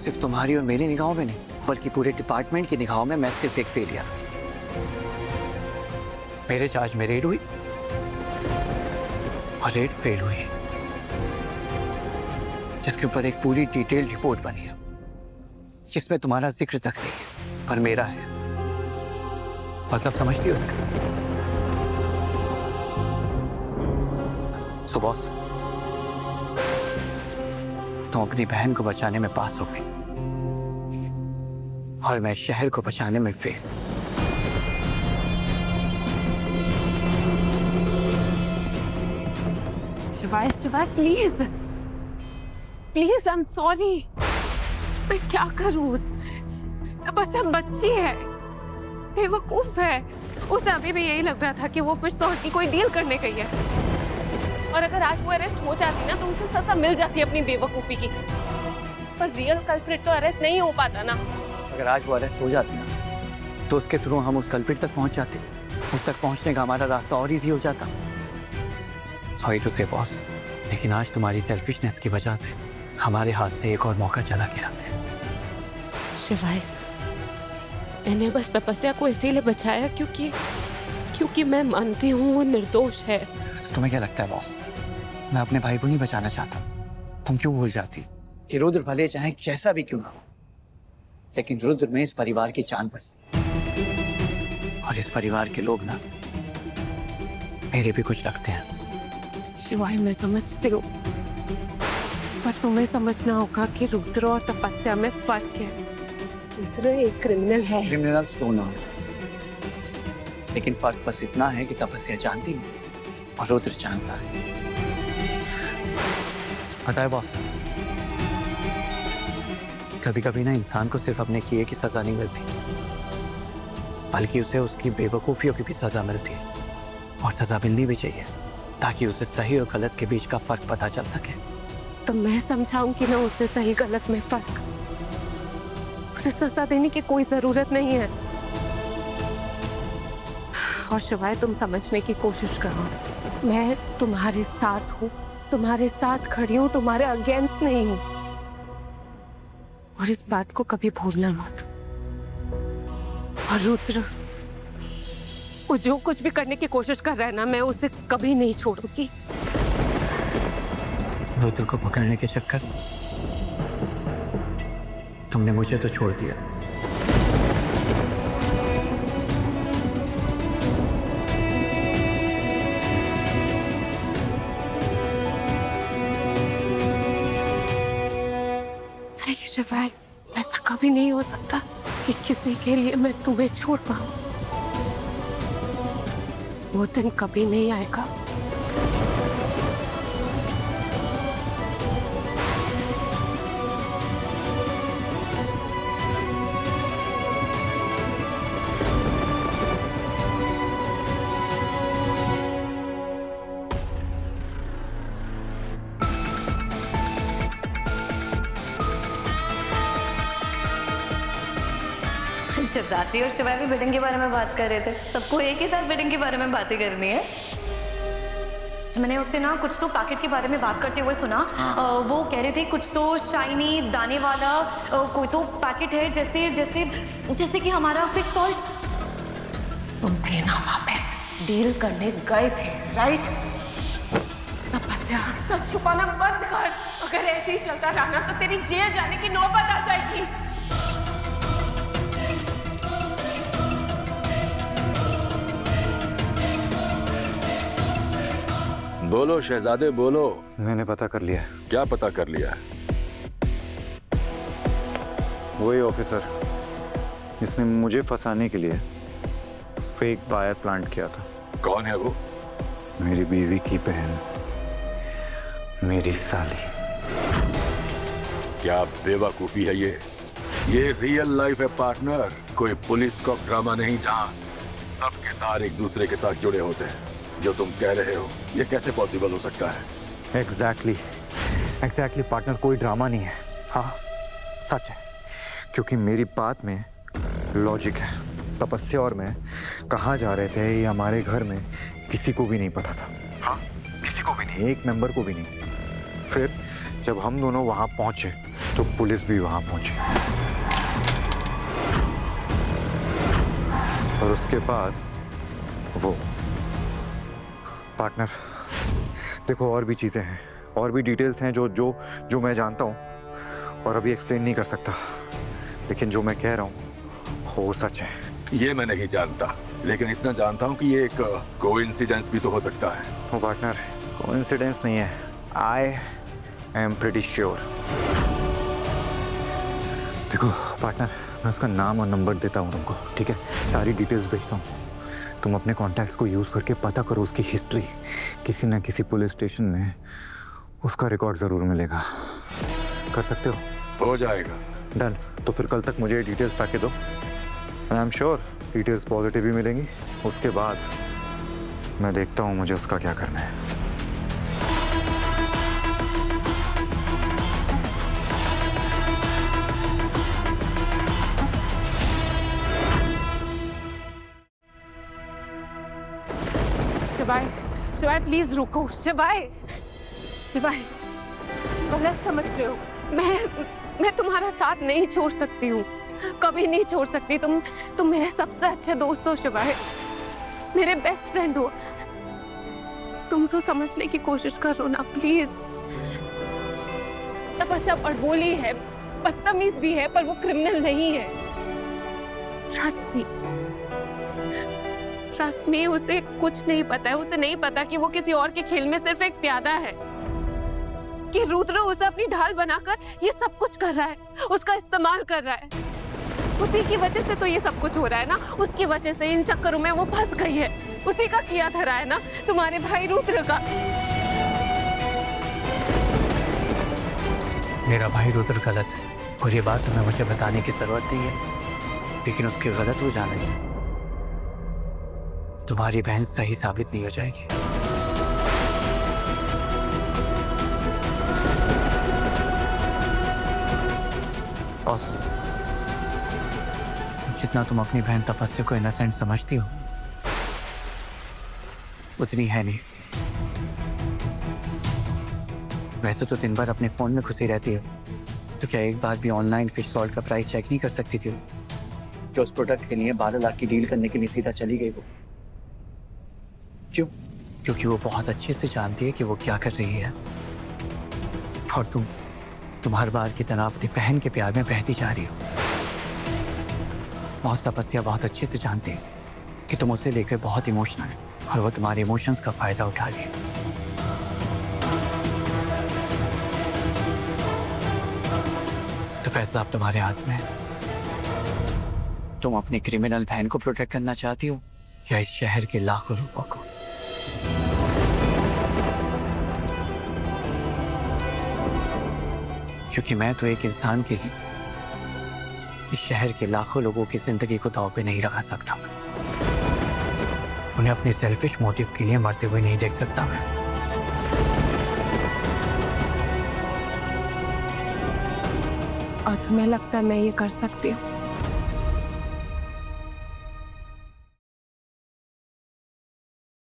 सिर्फ तुम्हारी और मेरी निगाहों में नहीं, बल्कि पूरे डिपार्टमेंट की निगाहों में मैं सिर्फ एक फेलियर। मेरे चार्ज में रेड हुई और रेड फेल हुई, जिसके ऊपर एक पूरी डिटेल्ड रिपोर्ट बनी है, जिसमें तुम्हारा जिक्र तक नहीं है पर मेरा है। मतलब समझती हो उसका? सो बॉस, तुम अपनी बहन को बचाने में पास हो गई और मैं शहर को बचाने में फेल। शिवाय, शिवाय please please, I am sorry. मैं क्या करूं? बस हम बच्ची है, बेवकूफ है। उसे अभी भी यही लग रहा था कि वो फिश सॉल्ट की कोई डील करने गई है, और अगर आज वो अरेस्ट हो जाती ना तो उसे सजा मिल जाती अपनी बेवकूफी की। पर रियल कल्प्रिट तो अरेस्ट नहीं हो पाता ना। अगर आज वो अरेस्ट हो जाती ना तो उसके थ्रू हम उस कल्प्रिट तक पहुंच जाते। उस तक पहुंचने का हमारा रास्ता और इजी हो जाता। सॉरी टू से बॉस, लेकिन आज तुम्हारी सेल्फिशनेस की वजह से हमारे हाथ से एक और मौका चला गया। शिवाय, मैंने बस तपस्या को इसीलिए बचाया क्योंकि मैं मानती हूँ वो निर्दोष है। तो तुम्हें क्या लगता है बॉस, मैं अपने भाई को नहीं बचाना चाहता? तुम क्यों भूल जाती कि रुद्र भले चाहे जैसा भी क्यों ना हो, लेकिन रुद्र में इस परिवार की जान बसती, और इस परिवार के लोग ना मेरे भी कुछ लगते हैं। शिवाय, मैं समझती हूँ, पर तुम्हें समझना होगा कि रुद्र और तपस्या में फर्क है। रुद्र एक क्रिमिनल है। क्रिमिनल्स दोनों हैं, लेकिन फर्क बस इतना है कि तपस्या जानती नहीं और रुद्र जानता है। पता है बॉस, कभी कभी ना इंसान को सिर्फ अपने किए की सजा नहीं मिलती, बल्कि उसे उसकी बेवकूफियों की भी सजा मिलती है। और सजा मिलनी भी चाहिए ताकि उसे सही और गलत के बीच का फर्क पता चल सके। तो मैं समझाऊंगी ना उसे सही गलत में फर्क। उसे सजा देने की कोई जरूरत नहीं है। और शिवाय, तुम समझने की कोशिश करो, मैं तुम्हारे साथ हूँ, तुम्हारे साथ खड़ी हूँ, तुम्हारे अगेंस्ट नहीं हूँ। और इस बात को कभी भूलना मत। और रुद्र, वो जो कुछ भी करने की कोशिश कर रहा है ना, मैं उसे कभी नहीं छोड़ूंगी। रुद्र को पकड़ने के चक्कर तुमने मुझे तो छोड़ दिया। नहीं शिवाय, ऐसा कभी नहीं हो सकता कि किसी के लिए मैं तुम्हें छोड़ पाऊं। वो दिन कभी नहीं आएगा। शताब्दी और शिवाय भी बिडिंग के बारे में बात कर रहे थे। सबको एक ही साथ बिडिंग के बारे में बातें करनी है। मैंने उससे ना कुछ तो पैकेट के बारे में बात करते हुए सुना। वो कह रहे थे कुछ तो शाइनी दाने वाला कोई तो पैकेट है, जैसे जैसे जैसे कि हमारा फिश सॉल्ट। तुम थे ना वहां पे, डील करने गए थे, राइट? तपस्या, सच छुपाना बंद कर। अगर ऐसे ही चलता रहा ना तो तेरी जेल जाने की नौबत आ जाएगी। बोलो शहजादे बोलो। मैंने पता कर लिया। क्या पता कर लिया? वही ऑफिसर जिसने मुझे फंसाने के लिए फेक बायर प्लांट किया था। कौन है वो? मेरी बीवी की बहन, मेरी साली। क्या बेवकूफी है ये रियल लाइफ है पार्टनर। कोई पुलिस को ड्रामा नहीं जहां सबके तार एक दूसरे के साथ जुड़े होते हैं। जो तुम कह रहे हो ये कैसे पॉसिबल हो सकता है? एग्जैक्टली पार्टनर, कोई ड्रामा नहीं है। हाँ सच है, क्योंकि मेरी बात में लॉजिक है। तपस्या और मैं कहाँ जा रहे थे ये हमारे घर में किसी को भी नहीं पता था। हाँ, किसी को भी नहीं, एक मेंबर को भी नहीं। फिर जब हम दोनों वहाँ पहुँचे तो पुलिस भी वहां पहुंची और उसके बाद वो पार्टनर, देखो और भी चीजें हैं, और भी डिटेल्स हैं जो जो जो मैं जानता हूं और अभी एक्सप्लेन नहीं कर सकता, लेकिन जो मैं कह रहा हूं वो सच है। ये मैं नहीं जानता, लेकिन इतना जानता हूँ कि ये एक कोइंसिडेंस भी तो हो सकता है। वो पार्टनर कोइंसिडेंस नहीं है, आई एम प्रीटी श्योर। देखो पार्टनर, मैं उसका नाम और नंबर देता हूँ तुमको, ठीक है? सारी डिटेल्स भेजता हूँ, तुम अपने कॉन्टैक्ट्स को यूज़ करके पता करो उसकी हिस्ट्री। किसी न किसी पुलिस स्टेशन में उसका रिकॉर्ड ज़रूर मिलेगा। कर सकते हो? हो जाएगा। डन। तो फिर कल तक मुझे डिटेल्स ताकि दो। I am sure details positive ही मिलेंगी। उसके बाद मैं देखता हूँ मुझे उसका क्या करना है। शिवाय, शिवाय प्लीज रुको। शिवाय, शिवाय गलत समझ रहे हो। मैं तुम्हारा साथ नहीं छोड़ सकती हूँ, कभी नहीं छोड़ सकती। तुम मेरे सबसे अच्छे दोस्त हो शिवाय, मेरे बेस्ट फ्रेंड हो। तुम तो समझने की कोशिश करो ना प्लीज। तपस्या अड़बोली है, बदतमीज भी है, पर वो क्रिमिनल नहीं है। ट्रस्ट मी, उसे कुछ नहीं पता है। उसे नहीं पता कि वो किसी और के खेल में सिर्फ एक प्यादा है, कि रुद्र उसे अपनी ढाल बनाकर ये सब कुछ कर रहा है, उसका इस्तेमाल कर रहा है। उसी की वजह से तो ये सब कुछ हो रहा है ना, उसकी वजह से इन चक्करों में वो फंस गई है। उसी का किया धरा है ना, तुम्हारे भाई रुद्र का। मेरा भाई रुद्र गलत है और ये बात तुम्हें मुझे बताने की जरूरत नहीं है, लेकिन उसके गलत हो जाने से तुम्हारी बहन सही साबित नहीं हो जाएगी। बॉस, जितना तुम अपनी बहन तपस्या को इनोसेंट समझती हो, उतनी है नहीं। वैसे तो दिन भर अपने फोन में घुसी रहती हो, तो क्या एक बार भी ऑनलाइन फिश सॉल्ट का प्राइस चेक नहीं कर सकती थी? जो उस प्रोडक्ट के लिए 12 लाख की डील करने के लिए सीधा चली गई वो। क्यों? क्योंकि वो बहुत अच्छे से जानती है कि वो क्या कर रही है, और तुम हर बार की तरह अपनी बहन के प्यार में बहती जा रही हो। बहुत तपस्या बहुत अच्छे से जानती है कि तुम उसे लेकर बहुत इमोशनल है, और वो तुम्हारे इमोशंस का फायदा उठा रही है। तो फैसला अब तुम्हारे हाथ में है। तुम अपनी क्रिमिनल बहन को प्रोटेक्ट करना चाहती हो या इस शहर के लाखों लोगों को? क्योंकि मैं तो एक इंसान के लिए इस शहर के लाखों लोगों की जिंदगी को दांव पे नहीं लगा सकता। उन्हें अपने सेल्फिश मोटिव के लिए मरते हुए नहीं देख सकता मैं। और तुम्हें लगता है मैं ये कर सकती हूँ?